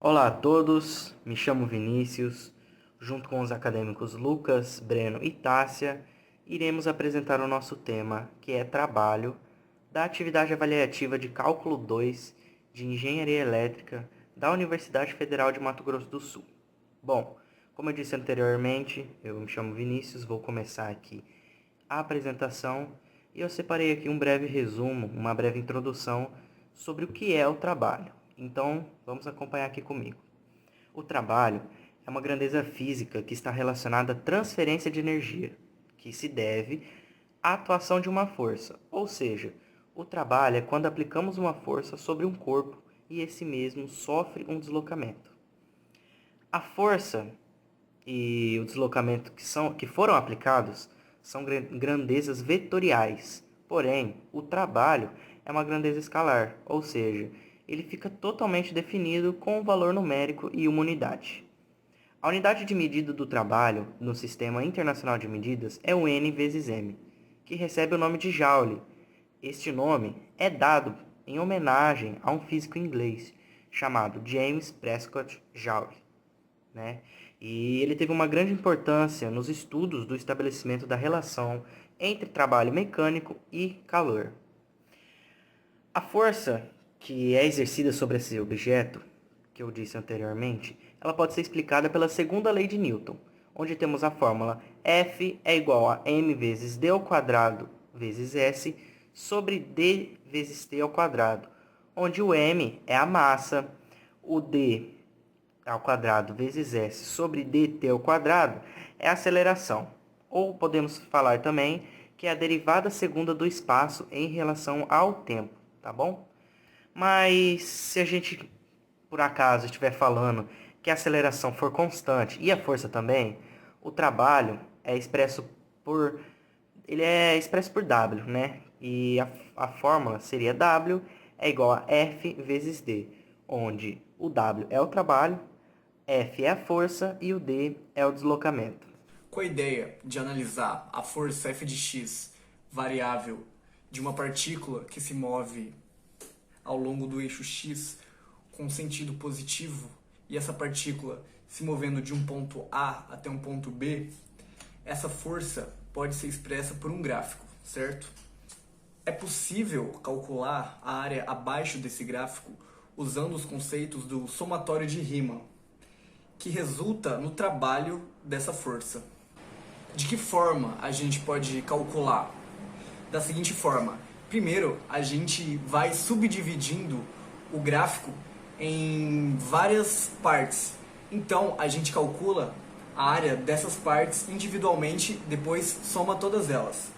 Olá a todos, me chamo Vinícius. Junto com os acadêmicos Lucas, Breno e Tássia, iremos apresentar o nosso tema, que é trabalho, da atividade avaliativa de Cálculo 2 de Engenharia Elétrica da Universidade Federal de Mato Grosso do Sul. Bom, como eu disse anteriormente, eu me chamo Vinícius, vou começar aqui a apresentação e eu separei aqui um breve resumo, uma breve introdução sobre o que é o trabalho. Então, vamos acompanhar aqui comigo. O trabalho é uma grandeza física que está relacionada à transferência de energia, que se deve à atuação de uma força, ou seja, o trabalho é quando aplicamos uma força sobre um corpo e esse mesmo sofre um deslocamento. A força e o deslocamento que foram aplicados são grandezas vetoriais, porém, o trabalho é uma grandeza escalar, ou seja, ele fica totalmente definido com um valor numérico e uma unidade. A unidade de medida do trabalho no Sistema Internacional de Medidas é o N vezes M, que recebe o nome de Joule. Este nome é dado em homenagem a um físico inglês chamado James Prescott Joule, né? E ele teve uma grande importância nos estudos do estabelecimento da relação entre trabalho mecânico e calor. A força que é exercida sobre esse objeto, que eu disse anteriormente, ela pode ser explicada pela segunda lei de Newton, onde temos a fórmula F é igual a m vezes d ao quadrado vezes s sobre d vezes t ao quadrado, onde o m é a massa, o d ao quadrado vezes s sobre dt ao quadrado é a aceleração. Ou podemos falar também que é a derivada segunda do espaço em relação ao tempo, tá bom? Mas se a gente por acaso estiver falando que a aceleração for constante e a força também, o trabalho é expresso por W, né? E a fórmula seria W é igual a F vezes D, onde o W é o trabalho, F é a força e o D é o deslocamento. Com a ideia de analisar a força f de x variável de uma partícula que se move ao longo do eixo x com sentido positivo e essa partícula se movendo de um ponto A até um ponto B, essa força pode ser expressa por um gráfico, certo? É possível calcular a área abaixo desse gráfico usando os conceitos do somatório de Riemann, que resulta no trabalho dessa força. De que forma a gente pode calcular? Da seguinte forma: primeiro, a gente vai subdividindo o gráfico em várias partes. Então, a gente calcula a área dessas partes individualmente, depois soma todas elas.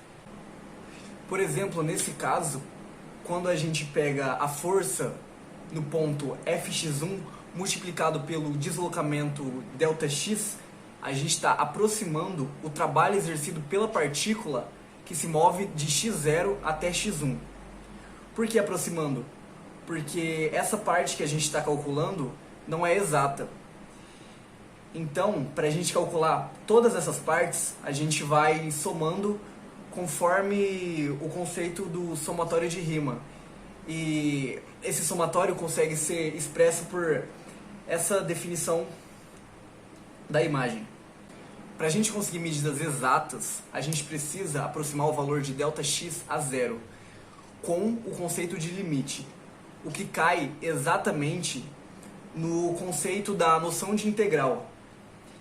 Por exemplo, nesse caso, quando a gente pega a força no ponto Fx1 multiplicado pelo deslocamento Δx, a gente está aproximando o trabalho exercido pela partícula que se move de x0 até x1. Por que aproximando? Porque essa parte que a gente está calculando não é exata. Então, para a gente calcular todas essas partes, a gente vai somando conforme o conceito do somatório de Riemann. E esse somatório consegue ser expresso por essa definição da imagem. Para a gente conseguir medidas exatas, a gente precisa aproximar o valor de Δx a zero, com o conceito de limite, o que cai exatamente no conceito da noção de integral,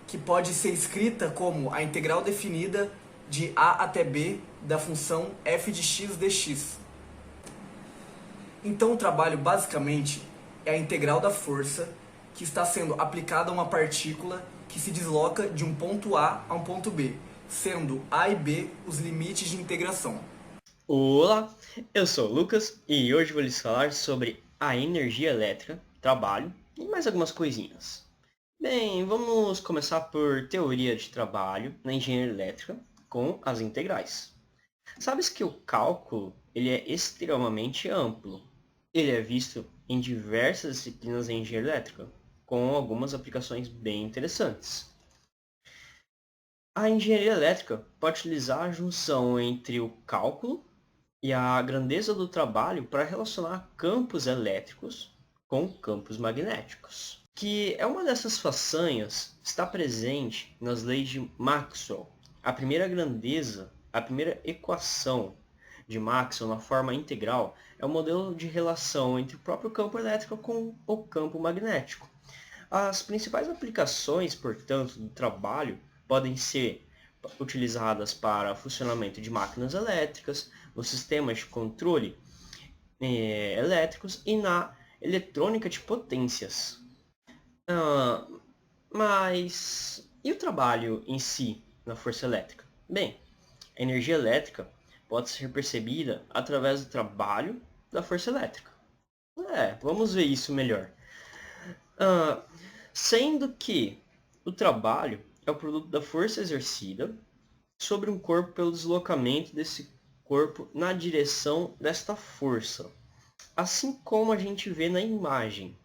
que pode ser escrita como a integral definida de a até b da função f de x dx. Então o trabalho basicamente é a integral da força que está sendo aplicada a uma partícula que se desloca de um ponto A a um ponto B, sendo A e B os limites de integração. Olá, eu sou o Lucas e hoje vou lhes falar sobre a energia elétrica, trabalho e mais algumas coisinhas. Bem, vamos começar por teoria de trabalho na engenharia elétrica com as integrais. Sabes que o cálculo ele é extremamente amplo. Ele é visto em diversas disciplinas em engenharia elétrica, com algumas aplicações bem interessantes. A engenharia elétrica pode utilizar a junção entre o cálculo e a grandeza do trabalho para relacionar campos elétricos com campos magnéticos. que é uma dessas façanhas está presente nas leis de Maxwell. A primeira grandeza, a primeira equação de Maxwell na forma integral é o modelo de relação entre o próprio campo elétrico com o campo magnético. As principais aplicações, portanto, do trabalho podem ser utilizadas para funcionamento de máquinas elétricas, nos sistemas de controle elétricos e na eletrônica de potências. Ah, mas e o trabalho em si na força elétrica? Bem, a energia elétrica pode ser percebida através do trabalho da força elétrica. Vamos ver isso melhor. Ah, sendo que o trabalho é o produto da força exercida sobre um corpo pelo deslocamento desse corpo na direção desta força. Assim como a gente vê na imagem,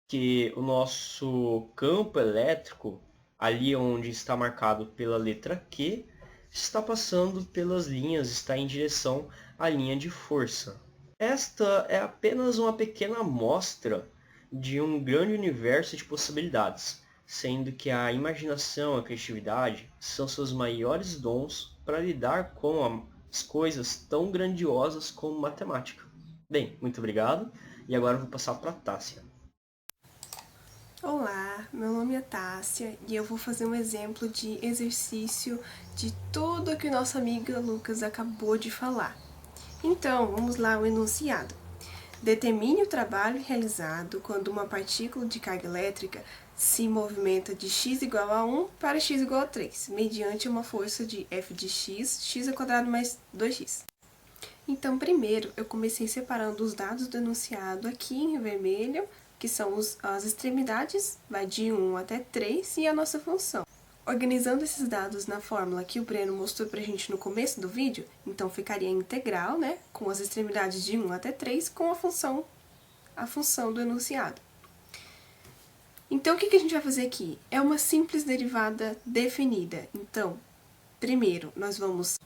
que o nosso campo elétrico, ali onde está marcado pela letra Q, está passando pelas linhas, está em direção à linha de força. Esta é apenas uma pequena amostra de um grande universo de possibilidades, sendo que a imaginação e a criatividade são seus maiores dons para lidar com as coisas tão grandiosas como matemática. Bem, muito obrigado, e agora eu vou passar para a Tássia. Olá, meu nome é Tássia e eu vou fazer um exemplo de exercício de tudo que o nosso amigo Lucas acabou de falar. Então, vamos lá ao enunciado. Determine o trabalho realizado quando uma partícula de carga elétrica se movimenta de x igual a 1 para x igual a 3, mediante uma força de F de x² mais 2x. Então, primeiro, eu comecei separando os dados do enunciado aqui em vermelho, que são as extremidades, vai de 1 até 3, e a nossa função. Organizando esses dados na fórmula que o Breno mostrou pra gente no começo do vídeo, então ficaria integral, né, com as extremidades de 1 até 3, com a função do enunciado. Então, o que a gente vai fazer aqui? É uma simples derivada definida. Então, primeiro, nós vamos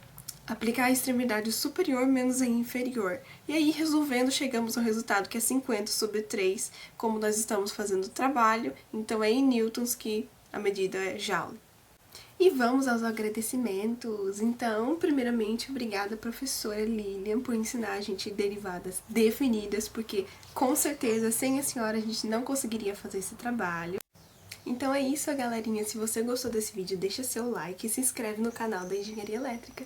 aplicar a extremidade superior menos a inferior. E aí, resolvendo, chegamos ao resultado que é 50 sobre 3, como nós estamos fazendo o trabalho, então é em newtons que a medida é joule. E vamos aos agradecimentos. Então, primeiramente, obrigada, professora Lilian, por ensinar a gente derivadas definidas, porque com certeza, sem a senhora, a gente não conseguiria fazer esse trabalho. Então é isso, galerinha. Se você gostou desse vídeo, deixa seu like e se inscreve no canal da Engenharia Elétrica.